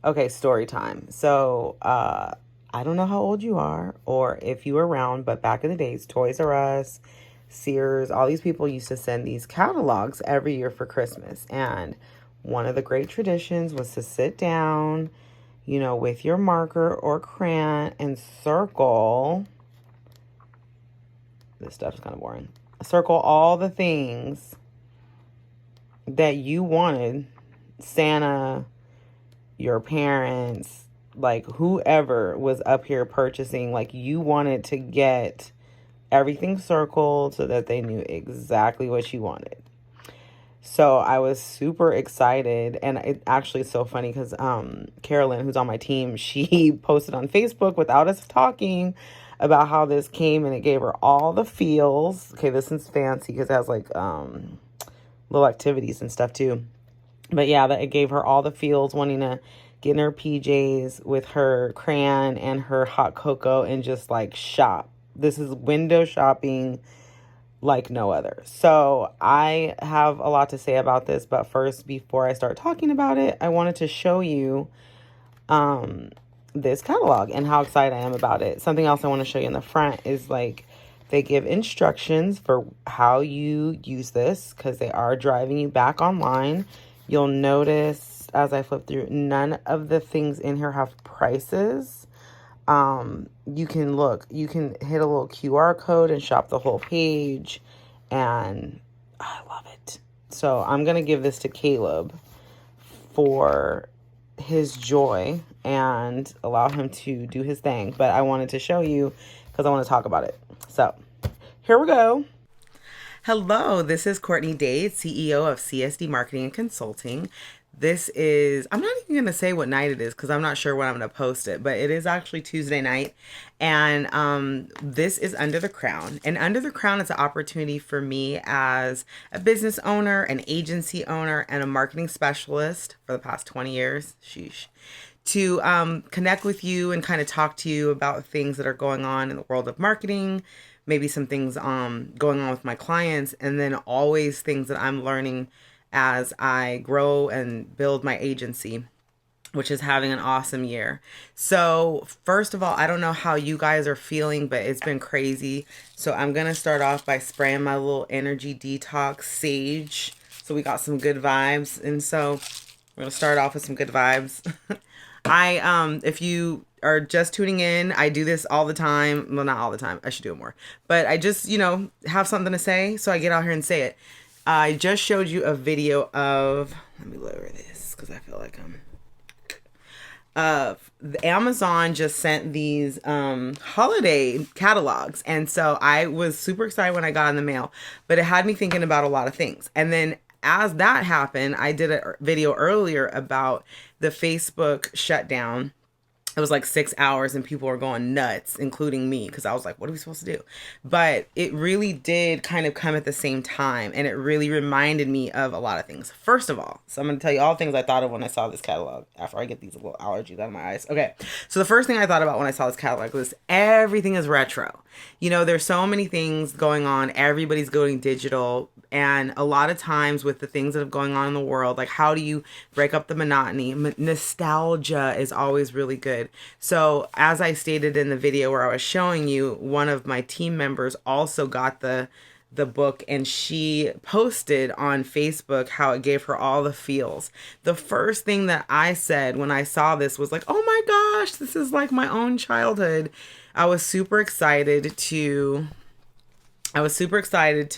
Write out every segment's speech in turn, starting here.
Okay, story time. So, I don't know how old you are or if you were around, but back in the days, Toys R Us, Sears, all these people used to send these catalogs every year for Christmas. And one of the great traditions was to sit down, with your marker or crayon and circle. This stuff's kind of boring. Circle all the things that you wanted Santa, your parents, like whoever was up here purchasing, like you wanted to get everything circled so that they knew exactly what you wanted. So I was super excited, and it actually is so funny because Carolyn, who's on my team, she posted on Facebook without us talking about how this came, and it gave her all the feels. Okay, this is fancy because it has like little activities and stuff too. But yeah, that it gave her all the feels, wanting to get in her PJs with her crayon and her hot cocoa and just like shop. This is window shopping like no other. So I have a lot to say about this, but first, before I start talking about it, I wanted to show you um this catalog and how excited I am about it. Something else I want to show you in the front is like they give instructions for how you use this because they are driving you back online. You'll notice as I flip through, none of the things in here have prices. You can hit a little QR code and shop the whole page, and I love it. So I'm gonna give this to Caleb for his joy and allow him to do his thing. But I wanted to show you because I want to talk about it. So here we go. Hello, this is Courtney Dade, CEO of CSD Marketing and Consulting. I'm not even going to say what night it is because I'm not sure when I'm going to post it, but it is actually Tuesday night. And this is Under the Crown. And Under the Crown is an opportunity for me as a business owner, an agency owner, and a marketing specialist for the past 20 years. Sheesh. To connect with you and kind of talk to you about things that are going on in the world of marketing, maybe some things going on with my clients, and then always things that I'm learning as I grow and build my agency, which is having an awesome year. So, first of all, I don't know how you guys are feeling, but it's been crazy. So, I'm going to start off by spraying my little energy detox sage. So, we got some good vibes. And so, we're going to start off with some good vibes. If you are just tuning in, I do this all the time. Well, not all the time. I should do it more. But I just, have something to say. So I get out here and say it. I just showed you a video of, let me lower this because I feel like the Amazon just sent these holiday catalogs, and so I was super excited when I got in the mail, but it had me thinking about a lot of things. And then as that happened, I did a video earlier about the Facebook shutdown. It was like 6 hours and people were going nuts, including me, because I was like, what are we supposed to do? But it really did kind of come at the same time, and it really reminded me of a lot of things. First of all, so I'm going to tell you all the things I thought of when I saw this catalog after I get these little allergies out of my eyes. Okay, so the first thing I thought about when I saw this catalog was everything is retro. There's so many things going on. Everybody's going digital. And a lot of times with the things that are going on in the world, like how do you break up the monotony? Nostalgia is always really good. So as I stated in the video where I was showing you, one of my team members also got the book, and she posted on Facebook how it gave her all the feels. The first thing that I said when I saw this was like, oh my gosh, this is like my own childhood. I was super excited to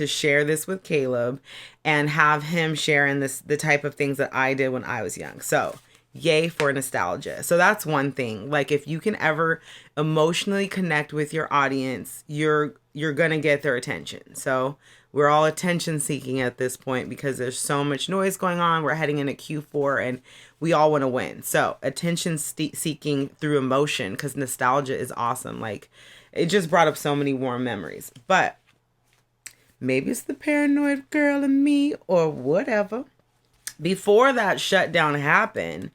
share this with Caleb and have him sharing the type of things that I did when I was young. So, yay for nostalgia. So that's one thing. Like if you can ever emotionally connect with your audience, you're going to get their attention. So, we're all attention seeking at this point because there's so much noise going on. We're heading into Q4 and we all want to win. So, attention seeking through emotion, because nostalgia is awesome. Like it just brought up so many warm memories. But maybe it's the paranoid girl in me or whatever. Before that shutdown happened,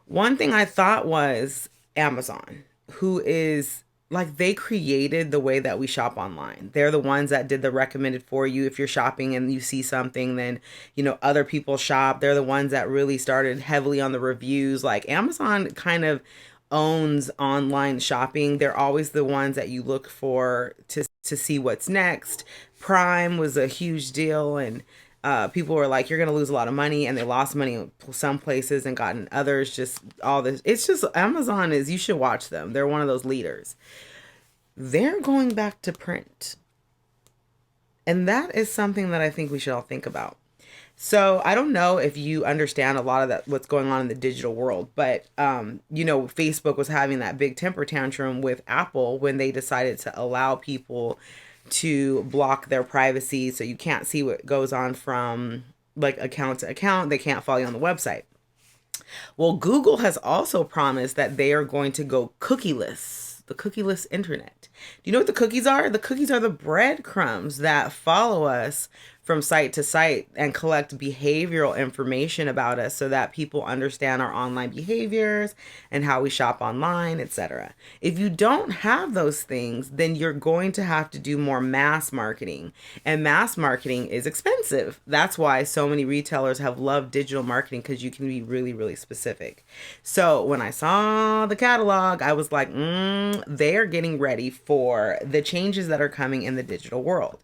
one thing I thought was Amazon, who is like they created the way that we shop online. They're the ones that did the recommended for you. If you're shopping and you see something, then, you know, other people shop. They're the ones that really started heavily on the reviews. Like Amazon kind of owns online shopping. They're always the ones that you look for to see what's next. Prime was a huge deal, and people were like, you're going to lose a lot of money, and they lost money in some places and gotten others. Just all this. It's just Amazon is, you should watch them. They're one of those leaders. They're going back to print. And that is something that I think we should all think about. So I don't know if you understand a lot of that, what's going on in the digital world, but, you know, Facebook was having that big temper tantrum with Apple when they decided to allow people to block their privacy. So you can't see what goes on from like account to account. They can't follow you on the website. Well, Google has also promised that they are going to go cookieless, the cookieless internet. Do you know what the cookies are? The cookies are the breadcrumbs that follow us from site to site and collect behavioral information about us so that people understand our online behaviors and how we shop online, etc. If you don't have those things, then you're going to have to do more mass marketing. And mass marketing is expensive. That's why so many retailers have loved digital marketing, because you can be really, really specific. So when I saw the catalog, I was like, they are getting ready for the changes that are coming in the digital world.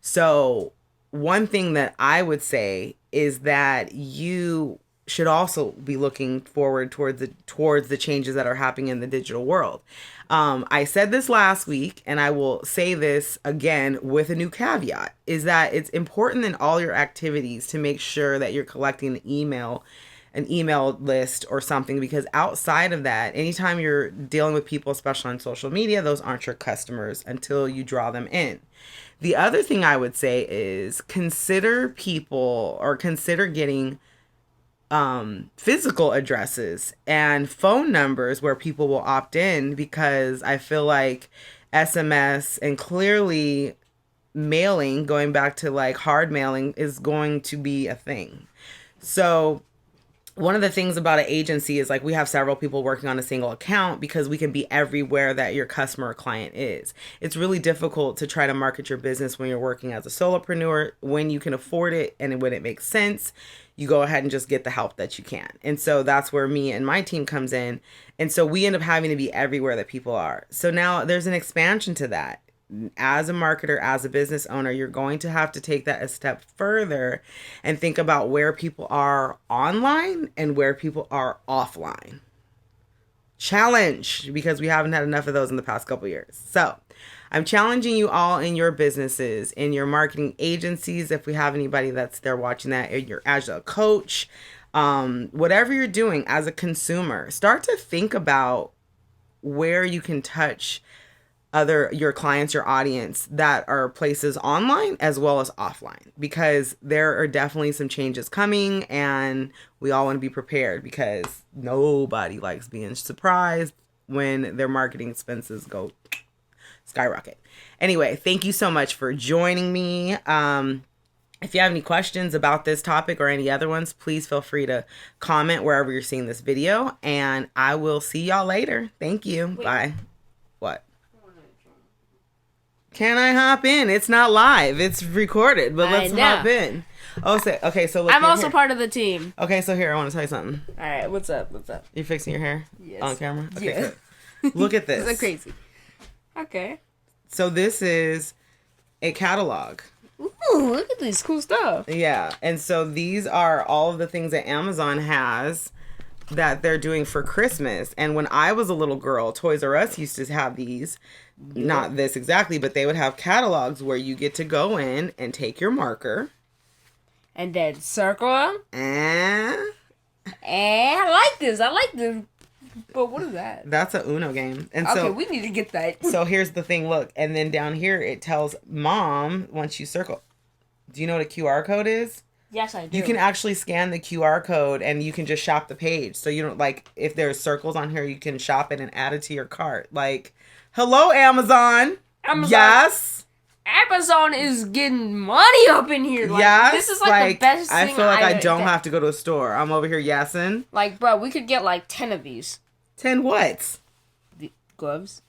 So one thing that I would say is that you should also be looking forward towards the changes that are happening in the digital world. I said this last week, and I will say this again with a new caveat, is that it's important in all your activities to make sure that you're collecting an email list or something, because outside of that, anytime you're dealing with people, especially on social media, those aren't your customers until you draw them in. The other thing I would say is consider getting physical addresses and phone numbers where people will opt in, because I feel like SMS and clearly mailing, going back to like hard mailing, is going to be a thing. So one of the things about an agency is like we have several people working on a single account because we can be everywhere that your customer or client is. It's really difficult to try to market your business when you're working as a solopreneur. When you can afford it and when it makes sense, you go ahead and just get the help that you can. And so that's where me and my team comes in. And so we end up having to be everywhere that people are. So now there's an expansion to that. As a marketer, as a business owner, you're going to have to take that a step further and think about where people are online and where people are offline. Challenge, because we haven't had enough of those in the past couple years. So I'm challenging you all in your businesses, in your marketing agencies, if we have anybody that's there watching that, as a coach, whatever you're doing as a consumer, start to think about where you can touch your clients, your audience that are places online as well as offline, because there are definitely some changes coming and we all want to be prepared, because nobody likes being surprised when their marketing expenses go skyrocket. Anyway, thank you so much for joining me. If you have any questions about this topic or any other ones, please feel free to comment wherever you're seeing this video, and I will see y'all later. Thank you. Bye. What? Can I hop in? It's not live. It's recorded, but let's hop in. Oh, okay, so look, I'm also part of the team. Okay, so here, I want to tell you something. All right, what's up? You're fixing your hair? Yes. On camera? Okay, yeah. good. Look at this. This is crazy. Okay. So this is a catalog. Ooh, look at this cool stuff. Yeah, and so these are all of the things that Amazon has that they're doing for Christmas. And when I was a little girl, Toys R Us used to have these. Yeah. Not this exactly, but they would have catalogs where you get to go in and take your marker. And then circle them. And I like this. But what is that? That's a Uno game. And okay, so we need to get that. So here's the thing, look. And then down here it tells Mom, once you circle. Do you know what a QR code is? Yes, I do. You can actually scan the QR code and you can just shop the page. So you don't, like, if there's circles on here, you can shop it and add it to your cart. Like, hello, Amazon. Yes. Amazon is getting money up in here. Like, yes. This is like the best thing I feel like I don't have to go to a store. I'm over here yassing. Like, bro, we could get like 10 of these. 10 what? The gloves.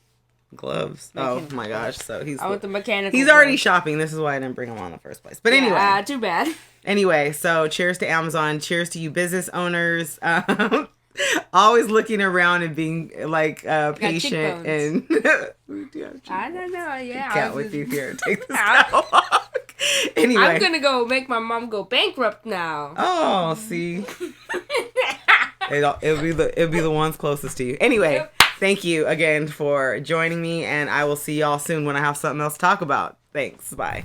Gloves. Oh my gosh. So I want the mechanical. He's already shopping. This is why I didn't bring him on in the first place. But anyway. Too bad. Anyway, so cheers to Amazon. Cheers to you business owners. Always looking around and being like patient and I don't know. Yeah. Cat with you here. Take this towel off. Anyway. I'm gonna go make my mom go bankrupt now. Oh, see. It'll be the ones closest to you. Anyway, thank you again for joining me, and I will see y'all soon when I have something else to talk about. Thanks. Bye.